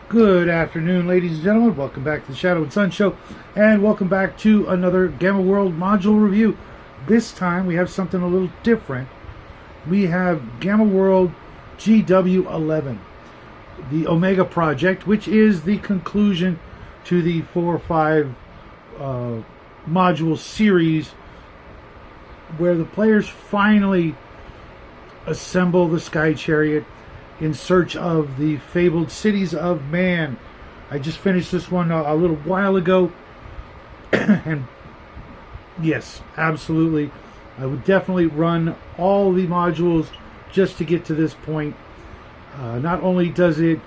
Good afternoon, ladies and gentlemen. Welcome back to the Shadow and Sun Show, and welcome back to another Gammaworld module review. This time we have something a little different. We have Gammaworld GW11, the Omega project, which is the conclusion to the 4 or 5 module series where the players finally assemble the Sky Chariot in search of the fabled cities of man. I just finished this one a little while ago, and yes, absolutely, I would definitely run all the modules just to get to this point. Not only does it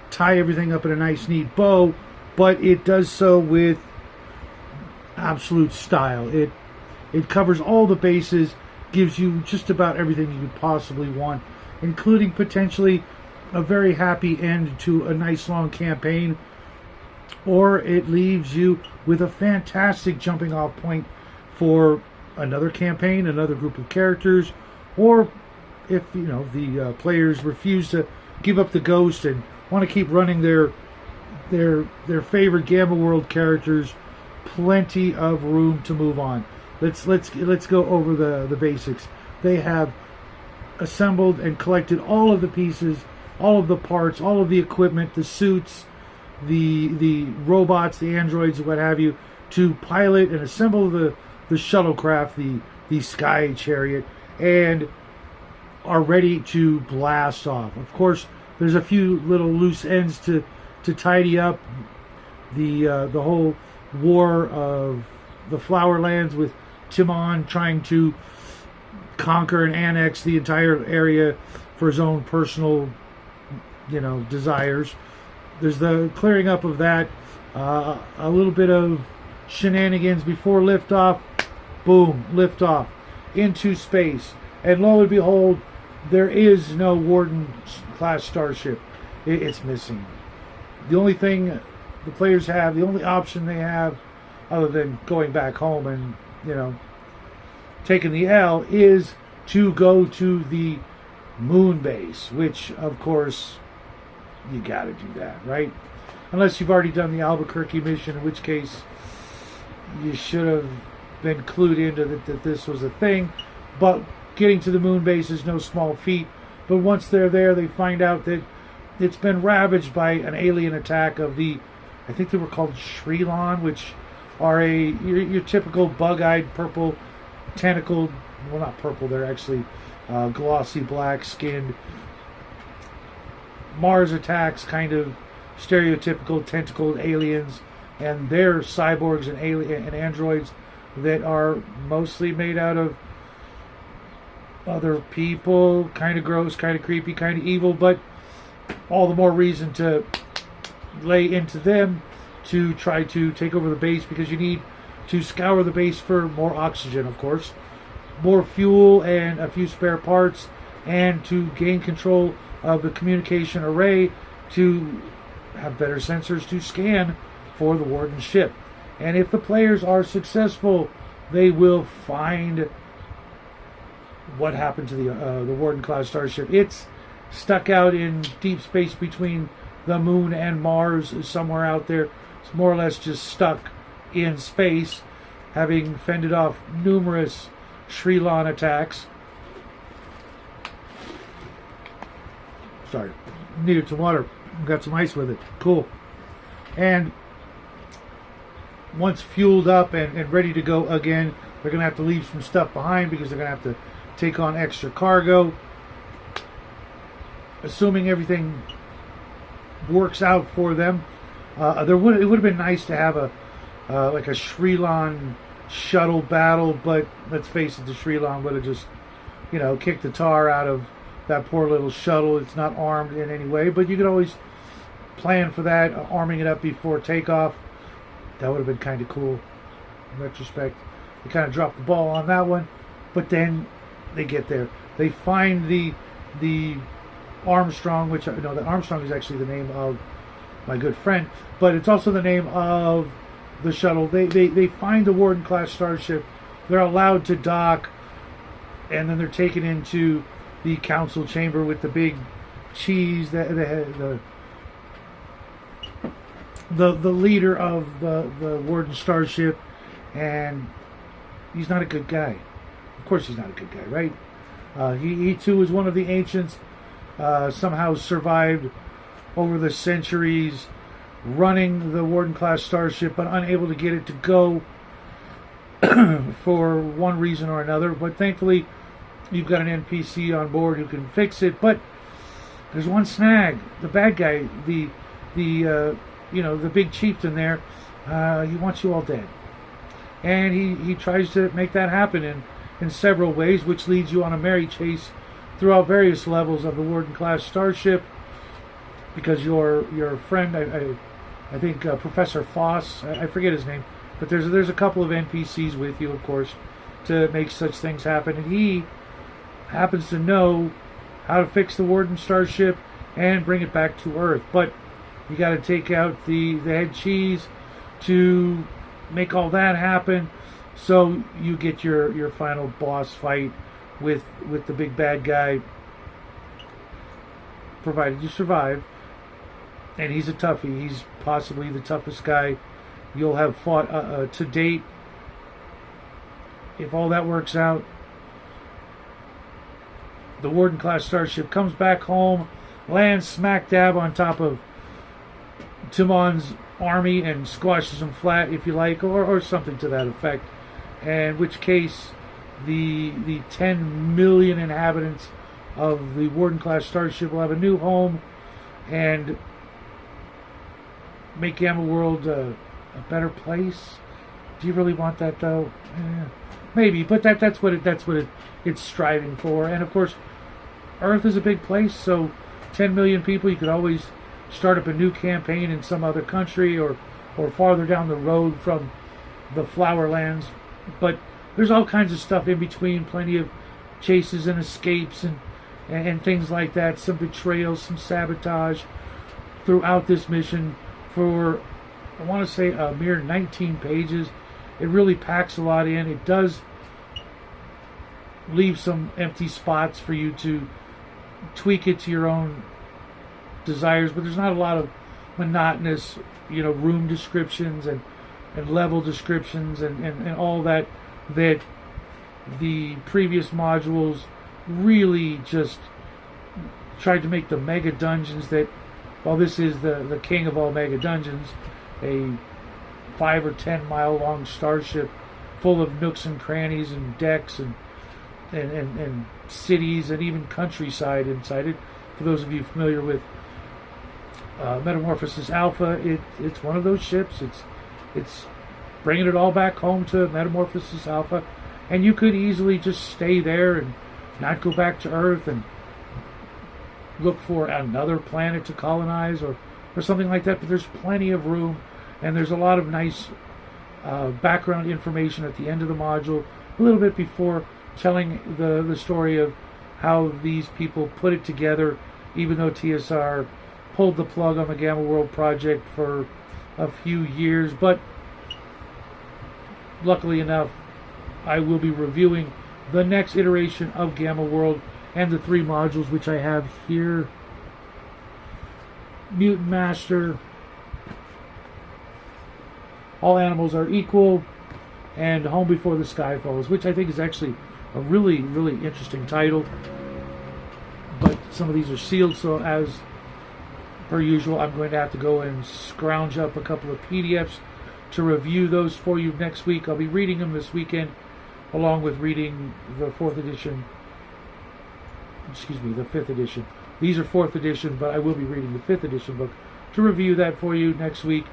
tie everything up in a nice, neat bow, but it does so with absolute style. It covers all the bases, gives you just about everything you could possibly want, including potentially a very happy end to a nice long campaign, or it leaves you with a fantastic jumping off point for another campaign, another group of characters, or if the players refuse to give up the ghost and want to keep running their favorite Gammaworld characters, plenty of room to move on. Let's go over the basics. They have assembled and collected all of the pieces, all of the parts, all of the equipment, the suits, the robots, the androids, what have you, to pilot and assemble the shuttlecraft, the Sky Chariot, and are ready to blast off. Of course, there's a few little loose ends to tidy up. The whole war of the Flowerlands with Timon trying to conquer and annex the entire area for his own personal, desires. There's the clearing up of that, a little bit of shenanigans before liftoff. Boom, liftoff into space, and lo and behold, there is no Warden class starship. It's missing. The only thing the players have, the only option they have, other than going back home and taking the L, is to go to the moon base, which of course you gotta do that, right? Unless you've already done the Albuquerque mission, in which case you should have been clued into that this was a thing. But getting to the moon base is no small feat. But once they're there, they find out that it's been ravaged by an alien attack of the, I think they were called Shrilan, which are your typical bug-eyed, purple, tentacled, well, not purple, they're actually glossy black-skinned Mars attacks, kind of stereotypical tentacled aliens, and they're cyborgs and androids that are mostly made out of other people, kind of gross, kind of creepy, kind of evil, but all the more reason to lay into them to try to take over the base, because you need to scour the base for more oxygen, of course, more fuel, and a few spare parts, and to gain control of the communication array to have better sensors to scan for the Warden ship. And if the players are successful, they will find what happened to the Warden class starship. It's stuck out in deep space between the moon and Mars, somewhere out there. It's more or less just stuck in space, having fended off numerous Shrilan attacks. Sorry, needed some water. Got some ice with it. Cool. And once fueled up and ready to go again, they're going to have to leave some stuff behind because they're going to have to take on extra cargo. Assuming everything works out for them, it would have been nice to have like a Shrilan shuttle battle, but let's face it, the Shrilan would have just kicked the tar out of that poor little shuttle. It's not armed in any way, but you could always plan for that, arming it up before takeoff. That would have been kind of cool in retrospect. They kind of dropped the ball on that one, but then they get there. They find the Armstrong, which the Armstrong is actually the name of my good friend, but it's also the name of the shuttle. They find the Warden class starship. They're allowed to dock, and then they're taken into the council chamber with the big cheese, the the leader of the Warden Starship, and he's not a good guy. Of course he's not a good guy, right? He too is one of the ancients, somehow survived over the centuries, running the Warden-class starship, but unable to get it to go for one reason or another. But thankfully, you've got an NPC on board who can fix it. But there's one snag: the bad guy, the big chieftain there, he wants you all dead, and he tries to make that happen in several ways, which leads you on a merry chase throughout various levels of the Warden-class starship. Because your friend, I think Professor Foss, I forget his name, but there's a couple of NPCs with you, of course, to make such things happen, and he happens to know how to fix the Warden Starship and bring it back to Earth. But you got to take out the head cheese to make all that happen. So you get your final boss fight with the big bad guy, provided you survive. And he's a toughie. He's possibly the toughest guy you'll have fought to date. If all that works out, the Warden-class starship comes back home, lands smack dab on top of Timon's army and squashes them flat, if you like, or something to that effect. In which case, the 10 million inhabitants of the Warden-class starship will have a new home and make Gammaworld a better place. Do you really want that, though? Maybe, but that's what it's striving for. And of course, Earth is a big place, so 10 million people. You could always start up a new campaign in some other country or farther down the road from the Flowerlands. But there's all kinds of stuff in between. Plenty of chases and escapes and things like that. Some betrayals, some sabotage throughout this mission. For, I want to say, a mere 19 pages. It really packs a lot in. It does leave some empty spots for you to tweak it to your own desires, but there's not a lot of monotonous, room descriptions and level descriptions and all that the previous modules really just tried to make the mega dungeons that, while this is the king of all mega dungeons, a 5 or 10 mile long starship full of nooks and crannies and decks and cities and even countryside inside it. For those of you familiar with Metamorphosis Alpha, it's one of those ships. It's bringing it all back home to Metamorphosis Alpha, and you could easily just stay there and not go back to Earth and look for another planet to colonize or something like that. But there's plenty of room, and there's a lot of nice background information at the end of the module, a little bit before, telling the story of how these people put it together, even though TSR pulled the plug on the Gammaworld project for a few years. But luckily enough, I will be reviewing the next iteration of Gammaworld and the 3 modules which I have here. Mutant Master, All Animals Are Equal, and Home Before the Sky Falls, which I think is actually a really, really interesting title. But some of these are sealed, so as per usual, I'm going to have to go and scrounge up a couple of PDFs to review those for you next week. I'll be reading them this weekend, along with reading the 5th edition. These are 4th edition, but I will be reading the 5th edition book to review that for you next week.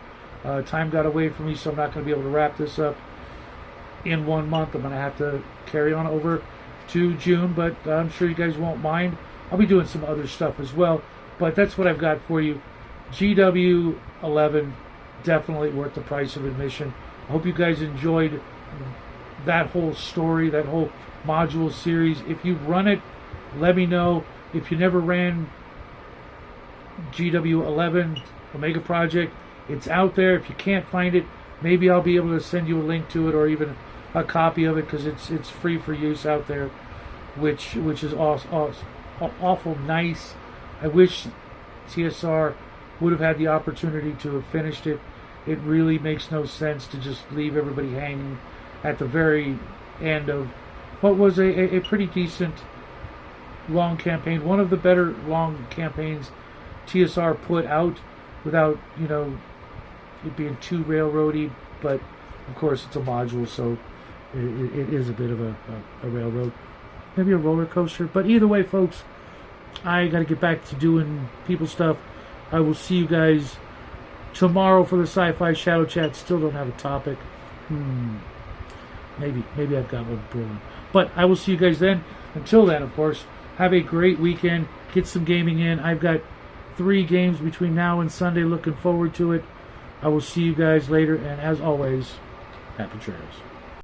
Time got away from me, so I'm not going to be able to wrap this up in 1 month. I'm going to have to carry on over to June, but I'm sure you guys won't mind. I'll be doing some other stuff as well, but that's what I've got for you. GW11, definitely worth the price of admission. I hope you guys enjoyed that whole story, that whole module series. If you've run it, let me know. If you never ran GW11 Omega Project, it's out there. If you can't find it, maybe I'll be able to send you a link to it or even a copy of it, because it's free for use out there, which is awful nice. I wish TSR would have had the opportunity to have finished it. It really makes no sense to just leave everybody hanging at the very end of what was a pretty decent long campaign. One of the better long campaigns TSR put out without, it being too railroady, but of course it's a module, so it is a bit of a railroad. Maybe a roller coaster. But either way, folks, I got to get back to doing people stuff. I will see you guys tomorrow for the Sci-Fi Shadow Chat. Still don't have a topic. Maybe I've got one brewing. But I will see you guys then. Until then, of course, have a great weekend. Get some gaming in. I've got 3 games between now and Sunday. Looking forward to it. I will see you guys later. And as always, happy trails.